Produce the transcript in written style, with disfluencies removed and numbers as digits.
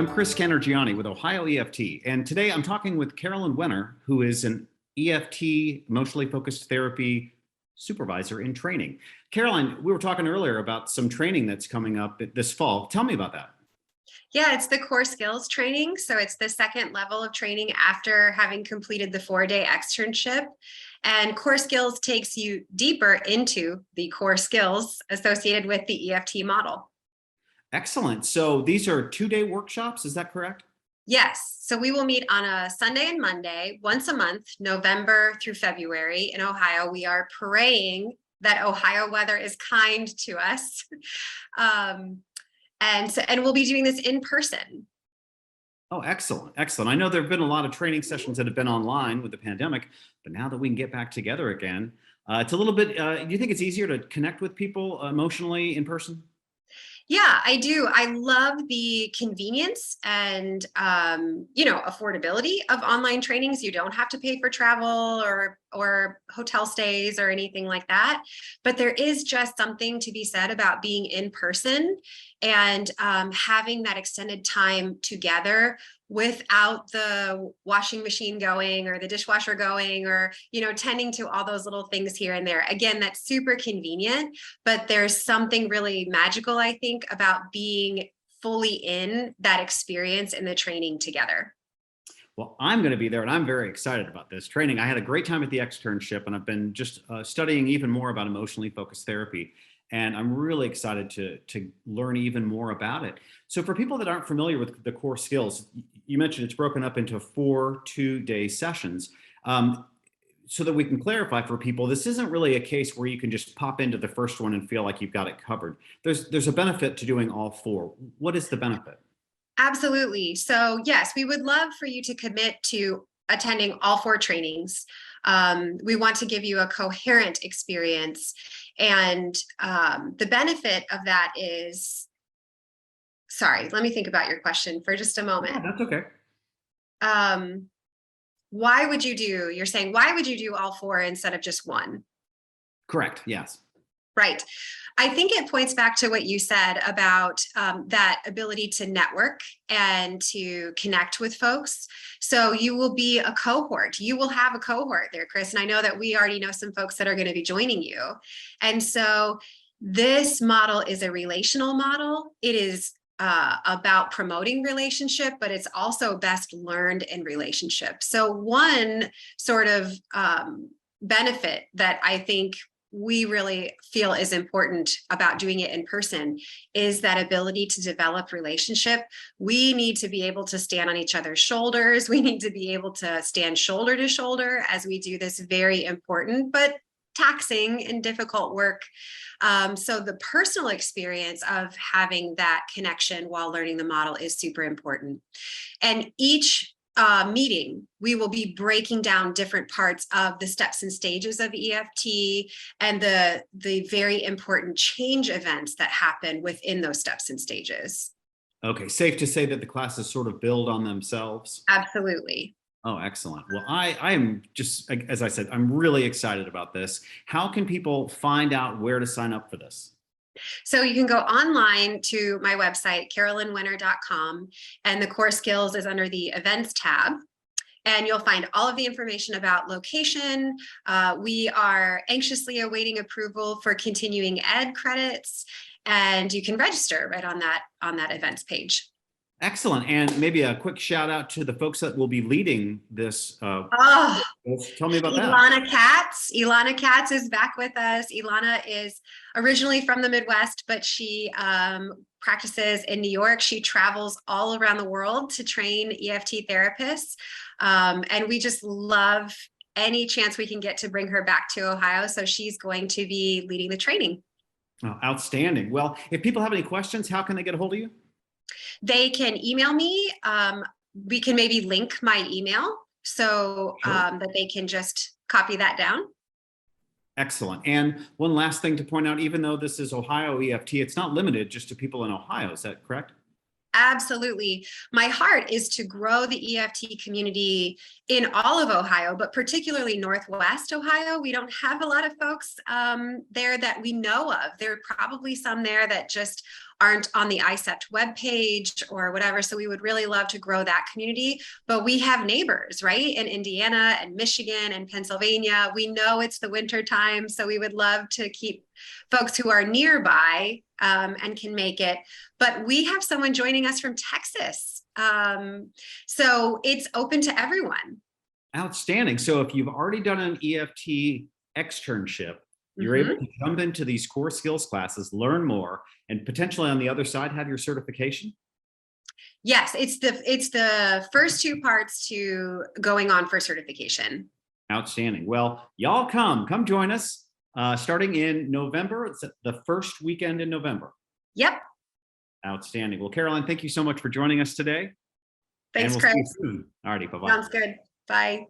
I'm Chris Cannergiani with OhioEFT, and today I'm talking with Carolyn Wenner, who is an EFT, emotionally focused therapy supervisor in training. Carolyn, we were talking earlier about some training that's coming up this fall. Tell me about that. Yeah, it's the core skills training. So it's the second level of training after having completed the 4-day externship. And core skills takes you deeper into the core skills associated with the EFT model. Excellent. So these are 2-day workshops, is that correct? Yes. So we will meet on a Sunday and Monday, once a month, November through February in Ohio. We are praying that Ohio weather is kind to us. And we'll be doing this in person. Oh, excellent. Excellent. I know there have been a lot of training sessions that have been online with the pandemic, but now that we can get back together again, it's a little bit, do you think it's easier to connect with people emotionally in person? Yeah, I do. I love the convenience and affordability of online trainings. You don't have to pay for travel or hotel stays or anything like that. But there is just something to be said about being in person and having that extended time together without the washing machine going or the dishwasher going or, tending to all those little things here and there. Again, that's super convenient, but there's something really magical, I think, about being fully in that experience and the training together. Well, I'm going to be there and I'm very excited about this training. I had a great time at the externship and I've been just studying even more about emotionally focused therapy. And I'm really excited to learn even more about it. So for people that aren't familiar with the core skills, you mentioned it's broken up into 4 2-day sessions. So that we can clarify for people, this isn't really a case where you can just pop into the first one and feel like you've got it covered. There's a benefit to doing all 4. What is the benefit? Absolutely. So yes, we would love for you to commit to attending all 4 trainings. We want to give you a coherent experience. And the benefit of that is, sorry, let me think about your question for just a moment. Yeah, that's okay. You're saying, why would you do all 4 instead of just 1? Correct. Yes. Right. I think it points back to what you said about that ability to network and to connect with folks. So you will be a cohort. You will have a cohort there, Chris. And I know that we already know some folks that are going to be joining you. And so this model is a relational model. It is about promoting relationship, but it's also best learned in relationship. So one sort of benefit that I think we really feel is important about doing it in person is that ability to develop relationship. We need to be able to stand on each other's shoulders. We need to be able to stand shoulder to shoulder as we do this very important but taxing and difficult work. So the personal experience of having that connection while learning the model is super important. And each meeting, we will be breaking down different parts of the steps and stages of EFT and the very important change events that happen within those steps and stages. Okay. Safe to say that the classes sort of build on themselves. Absolutely. Oh, excellent. Well, I am just, as I said, I'm really excited about this. How can people find out where to sign up for this? So you can go online to my website, carolynwenner.com, and the core skills is under the events tab. And you'll find all of the information about location. We are anxiously awaiting approval for continuing ed credits, and you can register right on that events page. Excellent. And maybe a quick shout out to the folks that will be leading this. Tell me about that. Ilana Katz is back with us. Ilana is originally from the Midwest, but she practices in New York. She travels all around the world to train EFT therapists. And we just love any chance we can get to bring her back to Ohio. So she's going to be leading the training. Oh, outstanding. Well, if people have any questions, how can they get a hold of you? They can email me. We can maybe link my email so that they can just copy that down. Excellent. And one last thing to point out, even though this is OhioEFT, it's not limited just to people in Ohio. Is that correct? Absolutely. My heart is to grow the EFT community in all of Ohio, but particularly Northwest Ohio. We don't have a lot of folks there that we know of. There are probably some there that just aren't on the ICEPT webpage or whatever. So we would really love to grow that community. But we have neighbors, right? In Indiana and Michigan and Pennsylvania. We know it's the winter time, so we would love to keep folks who are nearby and can make it. But we have someone joining us from Texas. So it's open to everyone. Outstanding. So if you've already done an EFT externship, you're able to jump into these core skills classes, learn more, and potentially on the other side have your certification. Yes, it's the first two parts to going on for certification. Outstanding. Well, y'all come join us starting in November. It's the first weekend in November. Yep. Outstanding. Well, Carolyn, thank you so much for joining us today. Thanks, and we'll Chris. see you soon. All righty. Bye-bye. Sounds good. Bye.